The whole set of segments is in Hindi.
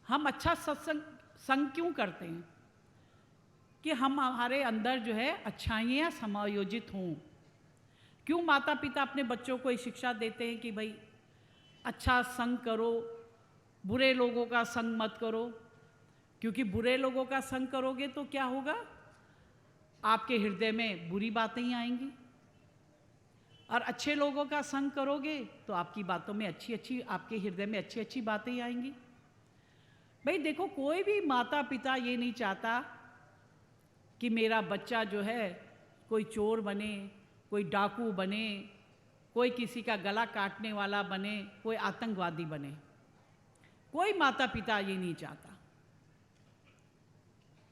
हम अच्छा सत्संग संग क्यों करते हैं? कि हमारे अंदर जो है अच्छाइयाँ समायोजित हों। क्यों माता पिता अपने बच्चों को ये शिक्षा देते हैं कि भाई अच्छा संग करो, बुरे लोगों का संग मत करो? क्योंकि बुरे लोगों का संग करोगे तो क्या होगा? आपके हृदय में बुरी बातें ही आएंगी, और अच्छे लोगों का संग करोगे तो आपकी बातों में आपके हृदय में अच्छी अच्छी बातें ही आएंगी। भाई देखो, कोई भी माता पिता ये नहीं चाहता कि मेरा बच्चा जो है कोई चोर बने, कोई डाकू बने, कोई किसी का गला काटने वाला बने, कोई आतंकवादी बने। कोई माता पिता ये नहीं चाहता।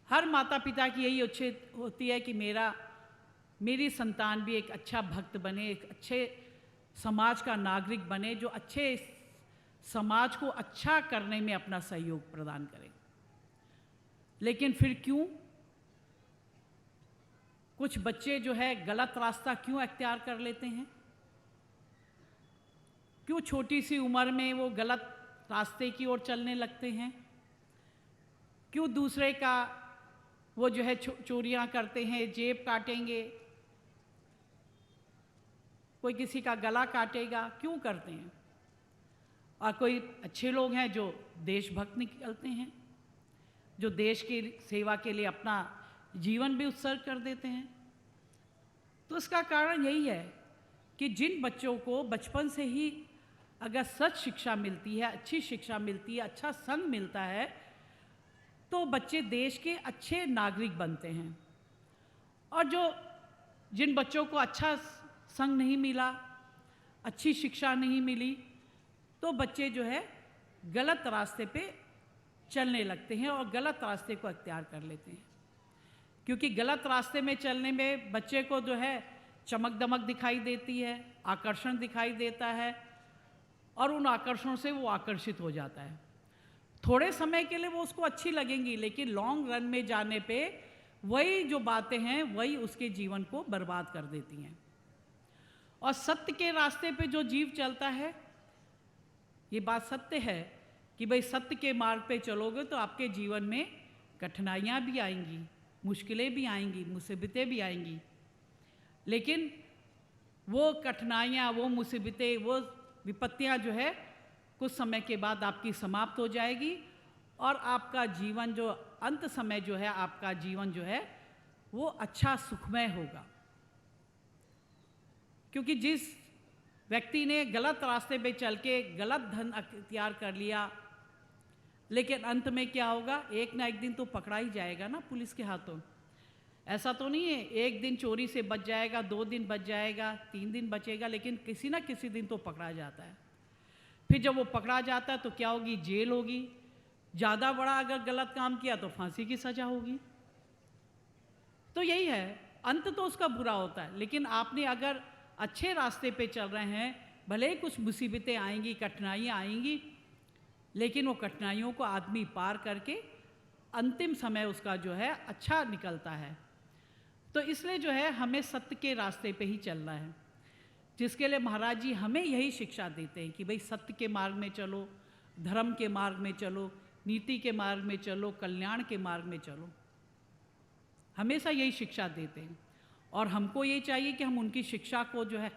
हर माता पिता की यही इच्छा होती है कि मेरी संतान भी एक अच्छा भक्त बने, एक अच्छे समाज का नागरिक बने, जो अच्छे समाज को अच्छा करने में अपना सहयोग प्रदान करे। लेकिन फिर क्यों कुछ बच्चे जो है गलत रास्ता क्यों अख्तियार कर लेते हैं? क्यों छोटी सी उम्र में वो गलत रास्ते की ओर चलने लगते हैं? क्यों दूसरे का वो जो है चोरियां करते हैं, जेब काटेंगे, कोई किसी का गला काटेगा, क्यों करते हैं? और कोई अच्छे लोग हैं जो देशभक्त निकलते हैं, जो देश की सेवा के लिए अपना जीवन भी उत्सर्ग कर देते हैं। तो इसका कारण यही है कि जिन बच्चों को बचपन से ही अगर सच शिक्षा मिलती है, अच्छी शिक्षा मिलती है, अच्छा संग मिलता है, तो बच्चे देश के अच्छे नागरिक बनते हैं। और जिन बच्चों को अच्छा संग नहीं मिला, अच्छी शिक्षा नहीं मिली, तो बच्चे जो है गलत रास्ते पे चलने लगते हैं और गलत रास्ते को अख्तियार कर लेते हैं। क्योंकि गलत रास्ते में चलने में बच्चे को जो है चमक दमक दिखाई देती है, आकर्षण दिखाई देता है, और उन आकर्षणों से वो आकर्षित हो जाता है। थोड़े समय के लिए वो उसको अच्छी लगेंगी, लेकिन लॉन्ग रन में जाने पे वही जो बातें हैं वही उसके जीवन को बर्बाद कर देती हैं। और सत्य के रास्ते पे जो जीव चलता है, ये बात सत्य है कि भाई सत्य के मार्ग पे चलोगे तो आपके जीवन में कठिनाइयाँ भी आएंगी, मुश्किलें भी आएंगी, मुसीबतें भी आएंगी। लेकिन वो कठिनाइयाँ, वो मुसीबतें, वो विपत्तियाँ जो है कुछ समय के बाद आपकी समाप्त हो जाएगी, और आपका जीवन जो अंत समय जो है, आपका जीवन जो है वो अच्छा सुखमय होगा। क्योंकि जिस व्यक्ति ने गलत रास्ते पे चल के गलत धन अख्तियार कर लिया, लेकिन अंत में क्या होगा? एक ना एक दिन तो पकड़ा ही जाएगा ना पुलिस के हाथों। ऐसा तो नहीं है एक दिन चोरी से बच जाएगा, 2 दिन बच जाएगा, 3 दिन बचेगा, लेकिन किसी ना किसी दिन तो पकड़ा जाता है। फिर जब वो पकड़ा जाता है तो क्या होगी? जेल होगी। ज़्यादा बड़ा अगर गलत काम किया तो फांसी की सज़ा होगी। तो यही है, अंत तो उसका बुरा होता है। लेकिन आपने अगर अच्छे रास्ते पे चल रहे हैं, भले ही कुछ मुसीबतें आएंगी, कठिनाइयाँ आएंगी, लेकिन वो कठिनाइयों को आदमी पार करके अंतिम समय उसका जो है अच्छा निकलता है। तो इसलिए जो है हमें सत्य के रास्ते पे ही चलना है, जिसके लिए महाराज जी हमें यही शिक्षा देते हैं कि भाई सत्य के मार्ग में चलो, धर्म के मार्ग में चलो, नीति के मार्ग में चलो, कल्याण के मार्ग में चलो। हमेशा यही शिक्षा देते हैं, और हमको ये चाहिए कि हम उनकी शिक्षा को जो है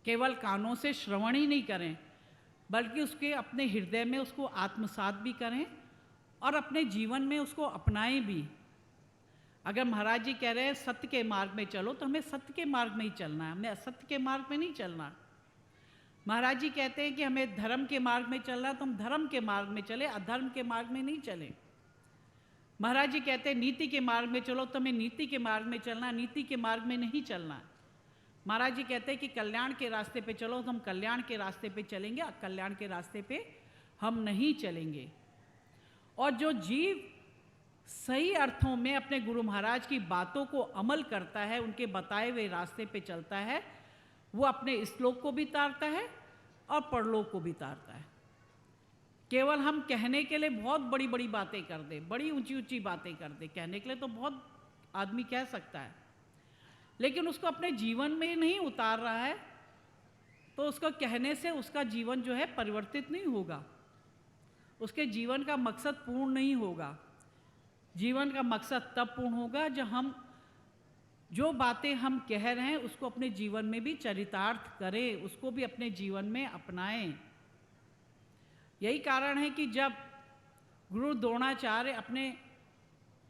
केवल कानों से श्रवण ही नहीं करें, बल्कि उसके अपने हृदय में उसको आत्मसात भी करें और अपने जीवन में उसको अपनाएं भी। अगर महाराज जी कह रहे हैं सत्य के मार्ग में चलो, तो हमें सत्य के मार्ग में ही चलना है, हमें असत्य के मार्ग में नहीं चलना। महाराज जी कहते हैं कि हमें धर्म के मार्ग में चलना है, तो हम धर्म के मार्ग में चले, अधर्म के मार्ग में नहीं चले। महाराज जी कहते हैं नीति के मार्ग में चलो, तो हमें नीति के मार्ग में चलना, नीति के मार्ग में नहीं चलना। महाराज जी कहते हैं कि कल्याण के रास्ते पे चलो, तो हम कल्याण के रास्ते पे चलेंगे, कल्याण के रास्ते पे हम नहीं चलेंगे। और जो जीव सही अर्थों में अपने गुरु महाराज की बातों को अमल करता है, उनके बताए हुए रास्ते पे चलता है, वो अपने श्लोक को भी तारता है और परलोक को भी तारता है। केवल हम कहने के लिए बहुत बड़ी बड़ी बातें कर दे, बड़ी ऊंची ऊंची बातें कर दे, कहने के लिए तो बहुत आदमी कह सकता है, लेकिन उसको अपने जीवन में नहीं उतार रहा है, तो उसको कहने से उसका जीवन जो है परिवर्तित नहीं होगा। उसके जीवन का मकसद पूर्ण नहीं होगा। जीवन का मकसद तब पूर्ण होगा जब हम जो बातें हम कह रहे हैं उसको अपने जीवन में भी चरितार्थ करें, उसको भी अपने जीवन में अपनाएं। यही कारण है कि जब गुरु द्रोणाचार्य अपने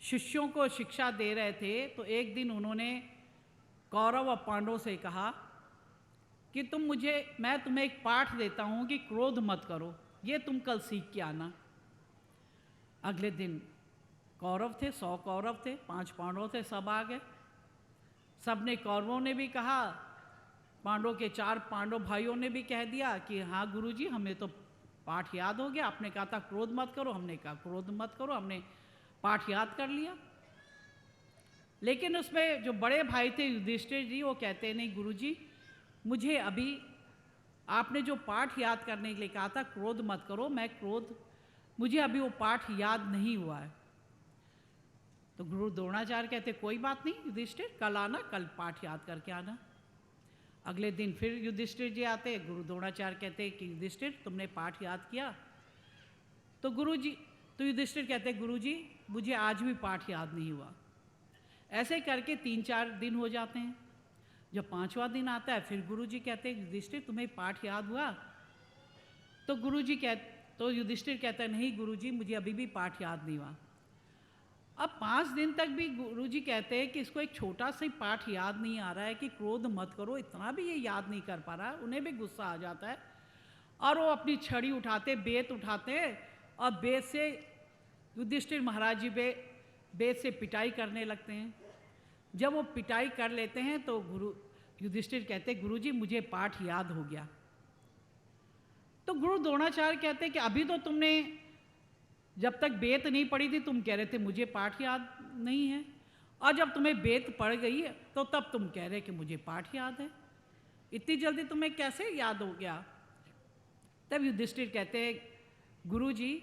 शिष्यों को शिक्षा दे रहे थे तो एक दिन उन्होंने कौरव और पांडवों से कहा कि मैं तुम्हें एक पाठ देता हूँ कि क्रोध मत करो, ये तुम कल सीख के आना। अगले दिन कौरव थे, 100 कौरव थे, 5 पांडव थे, सब आ गए। सब ने, कौरवों ने भी कहा, पांडवों के 4 पांडव भाइयों ने भी कह दिया कि हाँ गुरुजी, हमें तो पाठ याद हो गया। आपने कहा था क्रोध मत करो, हमने कहा क्रोध मत करो, हमने पाठ याद कर लिया। लेकिन उसमें जो बड़े भाई थे युधिष्ठिर जी, वो कहते नहीं गुरुजी, मुझे अभी आपने जो पाठ याद करने के लिए कहा था क्रोध मत करो, मुझे अभी वो पाठ याद नहीं हुआ है। तो गुरु द्रोणाचार्य कहते कोई बात नहीं युधिष्ठिर, कल आना, कल पाठ याद करके आना। अगले दिन फिर युधिष्ठिर जी आते, गुरु द्रोणाचार्य कहते कि युधिष्ठिर तुमने पाठ याद किया? तो युधिष्ठिर कहते गुरुजी, मुझे आज भी पाठ याद नहीं हुआ। ऐसे करके 3-4 दिन हो जाते हैं। जब 5वां दिन आता है फिर गुरुजी कहते युधिष्ठिर तुम्हें पाठ याद हुआ? तो युधिष्ठिर कहता है नहीं गुरुजी, मुझे अभी भी पाठ याद नहीं हुआ। अब 5 दिन तक भी गुरुजी कहते हैं कि इसको एक छोटा सा पाठ याद नहीं आ रहा है कि क्रोध मत करो, इतना भी ये याद नहीं कर पा रहा। उन्हें भी गुस्सा आ जाता है और वो अपनी छड़ी उठाते, बेत उठाते और बेत से युधिष्ठिर महाराज जी बेत से पिटाई करने लगते हैं। जब वो पिटाई कर लेते हैं तो युधिष्ठिर कहते गुरुजी मुझे पाठ याद हो गया। तो गुरु द्रोणाचार्य कहते हैं कि अभी तो तुमने जब तक बेत नहीं पड़ी थी तुम कह रहे थे मुझे पाठ याद नहीं है, और जब तुम्हें बेत पड़ गई है तो तब तुम कह रहे कि मुझे पाठ याद है। इतनी जल्दी तुम्हें कैसे याद हो गया? तब युधिष्ठिर कहते हैं गुरुजी,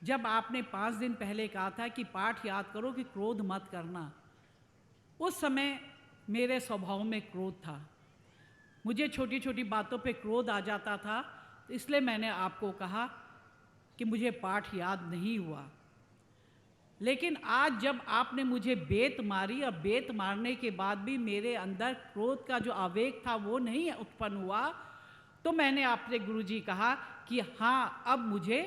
जब आपने 5 दिन पहले कहा था कि पाठ याद करो कि क्रोध मत करना, उस समय मेरे स्वभाव में क्रोध था, मुझे छोटी छोटी बातों पे क्रोध आ जाता था, इसलिए मैंने आपको कहा कि मुझे पाठ याद नहीं हुआ। लेकिन आज जब आपने मुझे बेत मारी और बेत मारने के बाद भी मेरे अंदर क्रोध का जो आवेग था वो नहीं उत्पन्न हुआ, तो मैंने आपसे गुरुजी कहा कि हाँ अब मुझे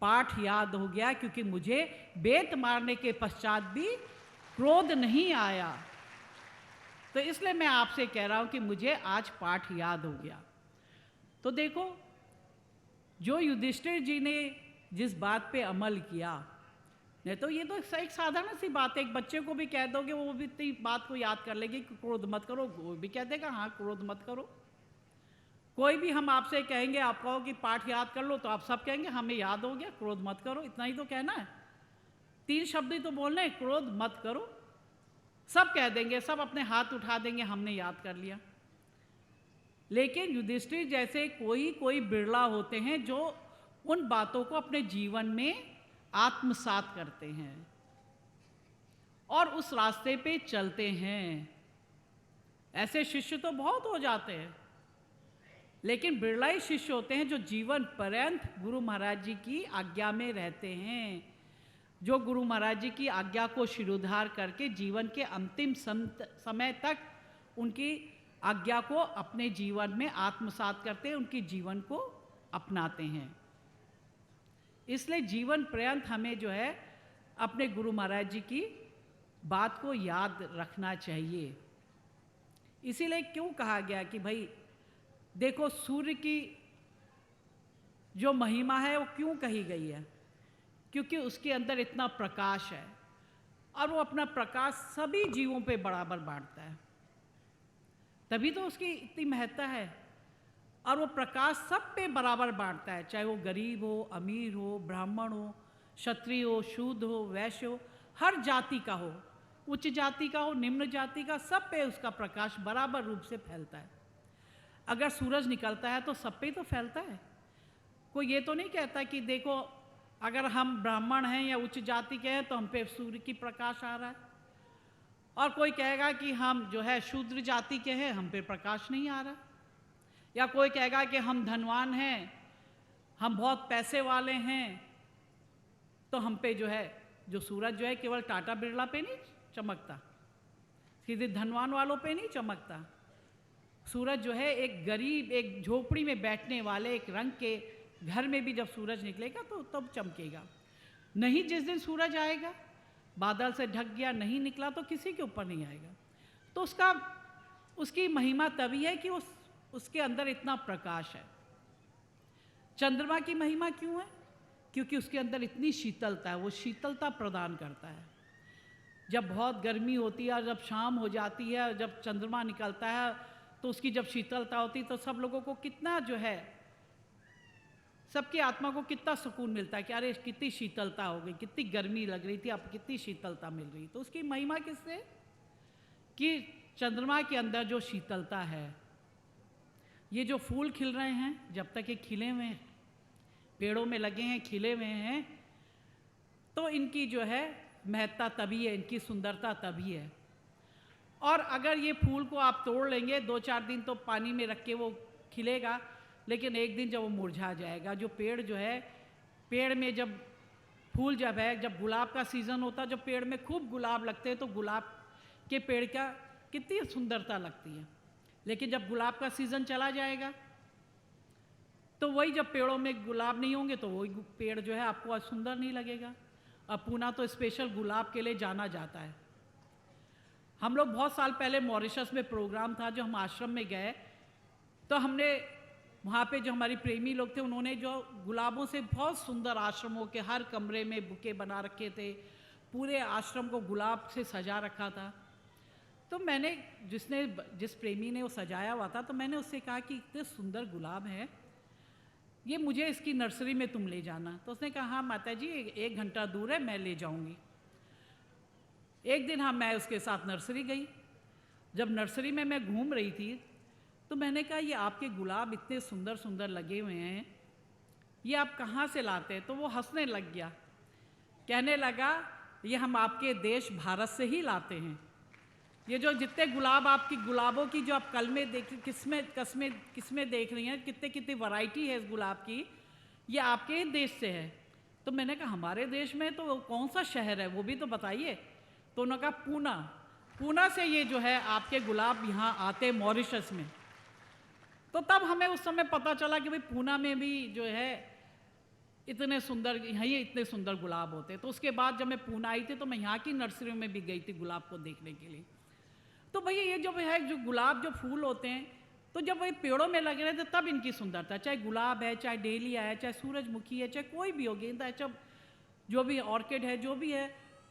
पाठ याद हो गया, क्योंकि मुझे बेत मारने के पश्चात भी क्रोध नहीं आया। तो इसलिए मैं आपसे कह रहा हूँ कि मुझे आज पाठ याद हो गया। तो देखो, जो युधिष्ठिर जी ने जिस बात पे अमल किया, नहीं तो ये तो एक साधारण सी बात है, एक बच्चे को भी कह दोगे वो भी इतनी बात को याद कर लेगी कि क्रोध मत करो, वो भी कह देगा हाँ क्रोध मत करो। कोई भी हम आपसे कहेंगे, आप कहो कि पाठ याद कर लो, तो आप सब कहेंगे हमें याद हो गया, क्रोध मत करो, इतना ही तो कहना है। 3 शब्द ही तो बोलना है, क्रोध मत करो, सब कह देंगे, सब अपने हाथ उठा देंगे, हमने याद कर लिया। लेकिन युधिष्ठिर जैसे कोई बिरला होते हैं जो उन बातों को अपने जीवन में आत्मसात करते हैं और उस रास्ते पे चलते हैं। ऐसे शिष्य तो बहुत हो जाते हैं, लेकिन बिरला ही शिष्य होते हैं जो जीवन पर्यंत गुरु महाराज जी की आज्ञा में रहते हैं, जो गुरु महाराज जी की आज्ञा को शिरोधार करके जीवन के अंतिम समय तक उनकी आज्ञा को अपने जीवन में आत्मसात करते हैं, उनके जीवन को अपनाते हैं। इसलिए जीवन पर्यंत हमें जो है अपने गुरु महाराज जी की बात को याद रखना चाहिए। इसीलिए क्यों कहा गया कि भाई देखो, सूर्य की जो महिमा है वो क्यों कही गई है? क्योंकि उसके अंदर इतना प्रकाश है और वो अपना प्रकाश सभी जीवों पे बराबर बांटता है, तभी तो उसकी इतनी महत्ता है। और वो प्रकाश सब पे बराबर बांटता है, चाहे वो गरीब हो, अमीर हो, ब्राह्मण हो, क्षत्रिय हो, शूद्र हो, वैश्य हो, हर जाति का हो, उच्च जाति का हो, निम्न जाति का, सब पे उसका प्रकाश बराबर रूप से फैलता है। अगर सूरज निकलता है तो सब पे तो फैलता है। कोई ये तो नहीं कहता कि देखो अगर हम ब्राह्मण हैं या उच्च जाति के हैं तो हम पे सूर्य की प्रकाश आ रहा है, और कोई कहेगा कि हम जो है शूद्र जाति के हैं, हम पे प्रकाश नहीं आ रहा, या कोई कहेगा कि हम धनवान हैं, हम बहुत पैसे वाले हैं, तो हम पे जो है, जो सूरज जो है केवल टाटा बिरला पे नहीं चमकता, सीधे धनवान वालों पे नहीं चमकता। सूरज जो है एक गरीब, एक झोपड़ी में बैठने वाले, एक रंग के घर में भी जब सूरज निकलेगा तो तब चमकेगा। नहीं जिस दिन सूरज आएगा, बादल से ढक गया, नहीं निकला तो किसी के ऊपर नहीं आएगा। तो उसकी महिमा तभी है कि उसके अंदर इतना प्रकाश है। चंद्रमा की महिमा क्यों है? क्योंकि उसके अंदर इतनी शीतलता है, वो शीतलता प्रदान करता है। जब बहुत गर्मी होती है और जब शाम हो जाती है और जब चंद्रमा निकलता है तो उसकी जब शीतलता होती है तो सब लोगों को कितना जो है, सबकी आत्मा को कितना सुकून मिलता है कि अरे कितनी शीतलता हो गई, कितनी गर्मी लग रही थी, अब कितनी शीतलता मिल रही। तो उसकी महिमा किससे? कि चंद्रमा के अंदर जो शीतलता है, ये जो फूल खिल रहे हैं, जब तक ये खिले हुए हैं, पेड़ों में लगे हैं, खिले हुए हैं, तो इनकी जो है महत्ता तभी है, इनकी सुंदरता तभी है। और अगर ये फूल को आप तोड़ लेंगे, 2-4 दिन तो पानी में रख के वो खिलेगा, लेकिन एक दिन जब वो मुरझा जाएगा। जो पेड़ जो है, पेड़ में जब फूल जब है, जब गुलाब का सीज़न होता है, जब पेड़ में खूब गुलाब लगते हैं तो गुलाब के पेड़ का कितनी सुंदरता लगती है। लेकिन जब गुलाब का सीज़न चला जाएगा तो वही, जब पेड़ों में गुलाब नहीं होंगे तो वही पेड़ जो है आपको सुंदर नहीं लगेगा। अब पूना तो स्पेशल गुलाब के लिए जाना जाता है। हम लोग बहुत साल पहले मॉरिशस में प्रोग्राम था, जो हम आश्रम में गए, तो हमने वहाँ पे जो हमारी प्रेमी लोग थे, उन्होंने जो गुलाबों से बहुत सुंदर आश्रमों के हर कमरे में बुके बना रखे थे, पूरे आश्रम को गुलाब से सजा रखा था। तो मैंने, जिस प्रेमी ने वो सजाया हुआ था, तो मैंने उससे कहा कि इतने सुंदर गुलाब हैं, ये मुझे इसकी नर्सरी में तुम ले जाना। तो उसने कहा हाँ माता जी, 1 घंटा दूर है, मैं ले जाऊंगी। एक दिन हाँ, मैं उसके साथ नर्सरी गई। जब नर्सरी में मैं घूम रही थी तो मैंने कहा ये आपके गुलाब इतने सुंदर सुंदर लगे हुए हैं, ये आप कहाँ से लाते हैं? तो वो हंसने लग गया, कहने लगा ये हम आपके देश भारत से ही लाते हैं। ये जो जितने गुलाब, आपकी गुलाबों की जो आप कलमें देख, किस्में देख रही हैं, कितने कितनी वैरायटी है इस गुलाब की, ये आपके ही देश से है। तो मैंने कहा हमारे देश में तो कौन सा शहर है, वो भी तो बताइए। तो उन्होंने कहा पूना से ये जो है आपके गुलाब यहाँ आते मॉरिशस में। तो तब हमें उस समय पता चला कि भाई पूना में भी जो है इतने सुंदर, यहाँ ये इतने सुंदर गुलाब होते हैं। तो उसके बाद जब मैं पूना आई थी तो मैं यहाँ की नर्सरियों में भी गई थी गुलाब को देखने के लिए। तो भैया ये जो है, जो गुलाब जो फूल होते हैं, तो जब वही पेड़ों में लगे रहे थे तब इनकी सुंदरता, चाहे गुलाब है, चाहे डेलिया है, चाहे सूरजमुखी है, चाहे कोई भी हो, गेंदा है, चाहे जो भी ऑर्किड है, जो भी है,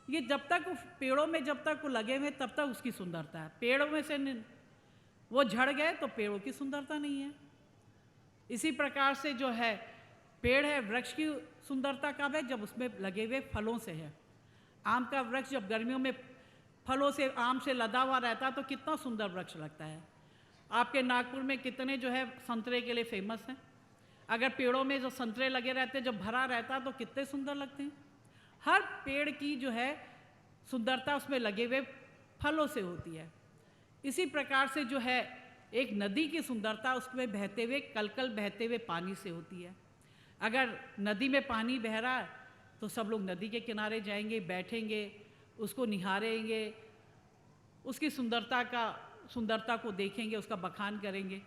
ये जब तक पेड़ों में जब तक वो लगे हुए तब तक उसकी सुंदरता है। पेड़ों में से वो झड़ गए तो पेड़ों की सुंदरता नहीं है। इसी प्रकार से जो है पेड़ है, वृक्ष की सुंदरता कब है? जब उसमें लगे हुए फलों से है। आम का वृक्ष जब गर्मियों में फलों से, आम से लदा हुआ रहता है तो कितना सुंदर वृक्ष लगता है। आपके नागपुर में कितने जो है संतरे के लिए फेमस हैं। अगर पेड़ों में जो संतरे लगे रहते हैं, जब भरा रहता है तो कितने सुंदर लगते हैं। हर पेड़ की जो है सुंदरता उसमें लगे हुए फलों से होती है। इसी प्रकार से जो है एक नदी की सुंदरता उसमें बहते हुए, कलकल बहते हुए पानी से होती है। अगर नदी में पानी बह रहा है तो सब लोग नदी के किनारे जाएंगे, बैठेंगे, उसको निहारेंगे, उसकी सुंदरता को देखेंगे, उसका बखान करेंगे।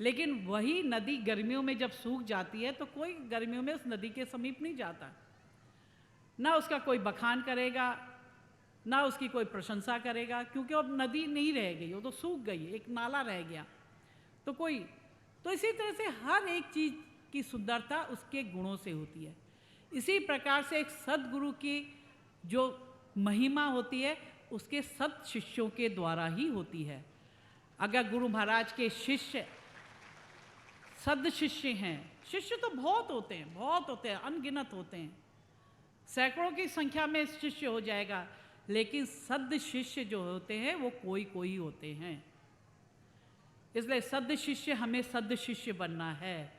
लेकिन वही नदी गर्मियों में जब सूख जाती है तो कोई गर्मियों में उस नदी के समीप नहीं जाता, ना उसका कोई बखान करेगा, ना उसकी कोई प्रशंसा करेगा, क्योंकि अब नदी नहीं रह गई, वो तो सूख गई, एक नाला रह गया। तो इसी तरह से हर एक चीज़ की सुंदरता उसके गुणों से होती है। इसी प्रकार से एक सद्गुरु की जो महिमा होती है उसके सत शिष्यों के द्वारा ही होती है। अगर गुरु महाराज के शिष्य सद शिष्य हैं, शिष्य तो बहुत होते हैं, अनगिनत होते हैं, सैकड़ों की संख्या में शिष्य हो जाएगा, लेकिन सद शिष्य जो होते हैं वो कोई होते हैं। इसलिए सद शिष्य, हमें सद शिष्य बनना है,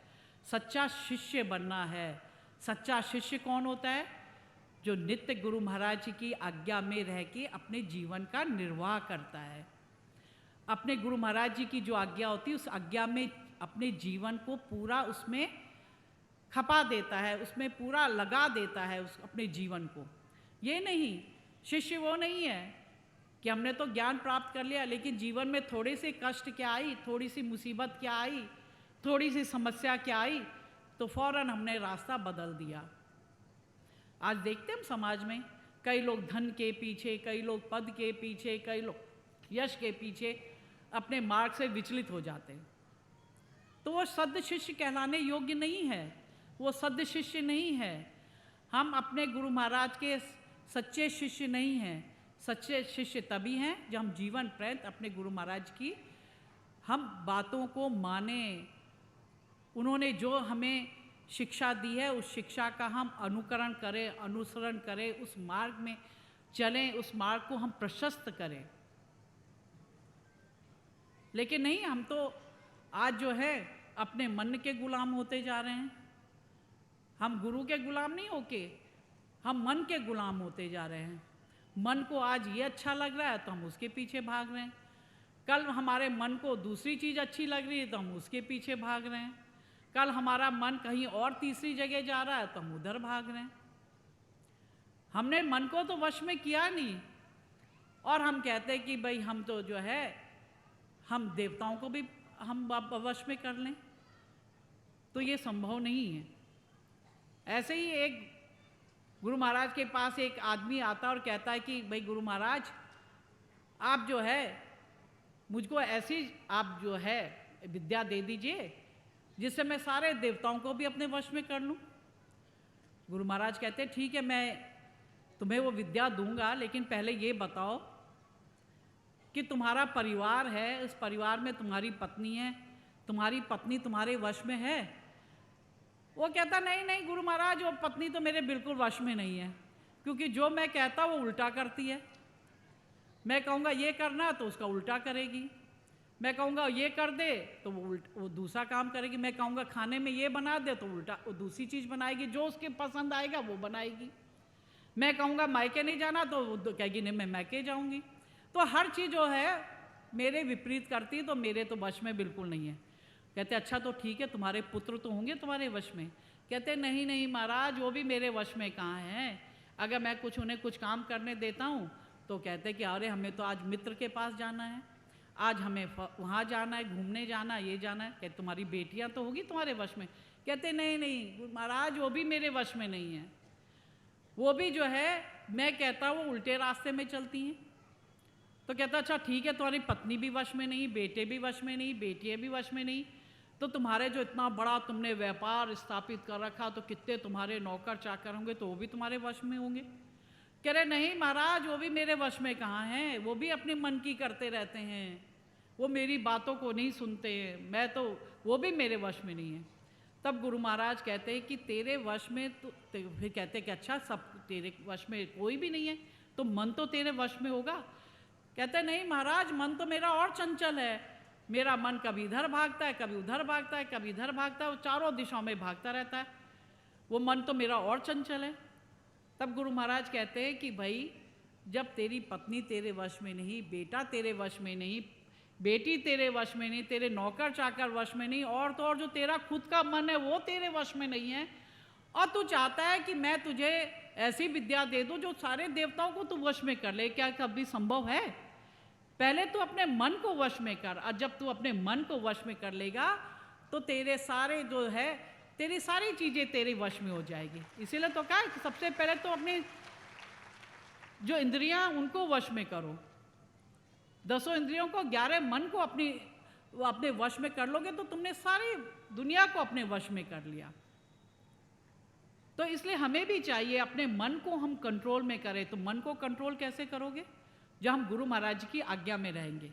सच्चा शिष्य बनना है। सच्चा शिष्य कौन होता है? जो नित्य गुरु महाराज जी की आज्ञा में रह के अपने जीवन का निर्वाह करता है। अपने गुरु महाराज जी की जो आज्ञा होती है उस आज्ञा में अपने जीवन को पूरा उसमें खपा देता है, उसमें पूरा लगा देता है उस अपने जीवन को। ये नहीं, शिष्य वो नहीं है कि हमने तो ज्ञान प्राप्त कर लिया, लेकिन जीवन में थोड़े से कष्ट क्या आई, थोड़ी सी मुसीबत क्या आई, थोड़ी सी समस्या क्या आई, तो फौरन हमने रास्ता बदल दिया। आज देखते हैं हम समाज में कई लोग धन के पीछे, कई लोग पद के पीछे, कई लोग यश के पीछे अपने मार्ग से विचलित हो जाते हैं। तो वो सद्य शिष्य कहलाने योग्य नहीं है, वो सद्य शिष्य नहीं है। हम अपने गुरु महाराज के सच्चे शिष्य नहीं हैं। सच्चे शिष्य तभी हैं जब हम जीवन पर्यंत अपने गुरु महाराज की हम बातों को माने, उन्होंने जो हमें शिक्षा दी है उस शिक्षा का हम अनुकरण करें, अनुसरण करें, उस मार्ग में चलें, उस मार्ग को हम प्रशस्त करें। लेकिन नहीं, हम तो आज जो है अपने मन के गुलाम होते जा रहे हैं। हम गुरु के गुलाम नहीं होके हम मन के गुलाम होते जा रहे हैं। मन को आज ये अच्छा लग रहा है तो हम उसके पीछे भाग रहे हैं, कल हमारे मन को दूसरी चीज़ अच्छी लग रही है तो हम उसके पीछे भाग रहे हैं, कल हमारा मन कहीं और तीसरी जगह जा रहा है तो हम उधर भाग रहे हैं। हमने मन को तो वश में किया नहीं, और हम कहते हैं कि भाई हम तो जो है हम देवताओं को भी हम वश में कर लें, तो ये संभव नहीं है। ऐसे ही एक गुरु महाराज के पास एक आदमी आता और कहता है कि भाई गुरु महाराज, आप जो है मुझको ऐसी आप जो है विद्या दे दीजिए जिससे मैं सारे देवताओं को भी अपने वश में कर लूं। गुरु महाराज कहते हैं ठीक है, मैं तुम्हें वो विद्या दूंगा, लेकिन पहले ये बताओ कि तुम्हारा परिवार है, उस परिवार में तुम्हारी पत्नी है, तुम्हारी पत्नी तुम्हारे वश में है? वो कहता नहीं नहीं गुरु महाराज, वो पत्नी तो मेरे बिल्कुल वश में नहीं है, क्योंकि जो मैं कहता वो उल्टा करती है। मैं कहूँगा ये करना तो उसका उल्टा करेगी, मैं कहूँगा ये कर दे तो वो दूसरा काम करेगी, मैं कहूँगा खाने में ये बना दे तो उल्टा वो दूसरी चीज़ बनाएगी, जो उसके पसंद आएगा वो बनाएगी। मैं कहूँगा मायके नहीं जाना तो वो कहेगी नहीं मैं मायके जाऊँगी। तो हर चीज़ जो है मेरे विपरीत करती, तो मेरे तो वश में बिल्कुल नहीं है। कहते अच्छा तो ठीक है, तुम्हारे पुत्र तो होंगे तुम्हारे वश में? कहते नहीं नहीं महाराज, वो भी मेरे वश में कहाँ हैं। अगर मैं उन्हें कुछ काम करने देता हूँ तो कहते कि अरे हमें तो आज मित्र के पास जाना है, आज हमें वहाँ जाना है, घूमने जाना है, ये जाना है। कहते तुम्हारी बेटियाँ तो होगी तुम्हारे वश में? कहते नहीं नहीं महाराज, वो भी मेरे वश में नहीं है, वो भी जो है मैं कहता हूँ वो उल्टे रास्ते में चलती हैं। तो कहता अच्छा ठीक है, तुम्हारी पत्नी भी वश में नहीं, बेटे भी वश में नहीं, बेटियाँ भी वश में नहीं, तो तुम्हारे जो इतना बड़ा तुमने व्यापार स्थापित कर रखा, तो कितने तुम्हारे नौकर चाकर होंगे, तो वो भी तुम्हारे वश में होंगे? कह रहे नहीं महाराज, वो भी मेरे वश में कहाँ हैं, वो भी अपने मन की करते रहते हैं, वो मेरी बातों को नहीं सुनते हैं, मैं तो वो भी मेरे वश में नहीं है। तब गुरु महाराज कहते हैं कि तेरे वश में तो फिर कहते कि अच्छा सब तेरे वश में कोई भी नहीं है, तो मन तो तेरे वश में होगा? कहते नहीं महाराज, मन तो मेरा और चंचल है, मेरा मन कभी इधर भागता है, कभी उधर भागता है, कभी इधर भागता है, वो चारों दिशाओं में भागता रहता है, वो मन तो मेरा और चंचल है। तब गुरु महाराज कहते हैं कि भाई जब तेरी पत्नी तेरे वश में नहीं, बेटा तेरे वश में नहीं, बेटी तेरे वश में नहीं, तेरे नौकर चाकर वश में नहीं, और तो और जो तेरा खुद का मन है वो तेरे वश में नहीं है, और तू चाहता है कि मैं तुझे ऐसी विद्या दे दूं जो सारे देवताओं को तू वश में कर ले, क्या कभी संभव है? पहले तू अपने मन को वश में कर, और जब तू अपने मन को वश में कर लेगा तो तेरे सारे जो है तेरी सारी चीज़ें तेरे वश में हो जाएगी। इसीलिए तो कहा कि सबसे पहले तो अपने जो इंद्रियां उनको वश में करो, 10 इंद्रियों को, 11 मन को अपने वश में कर लोगे तो तुमने सारी दुनिया को अपने वश में कर लिया। तो इसलिए हमें भी चाहिए अपने मन को हम कंट्रोल में करें। तो मन को कंट्रोल कैसे करोगे? जब हम गुरु महाराज की आज्ञा में रहेंगे।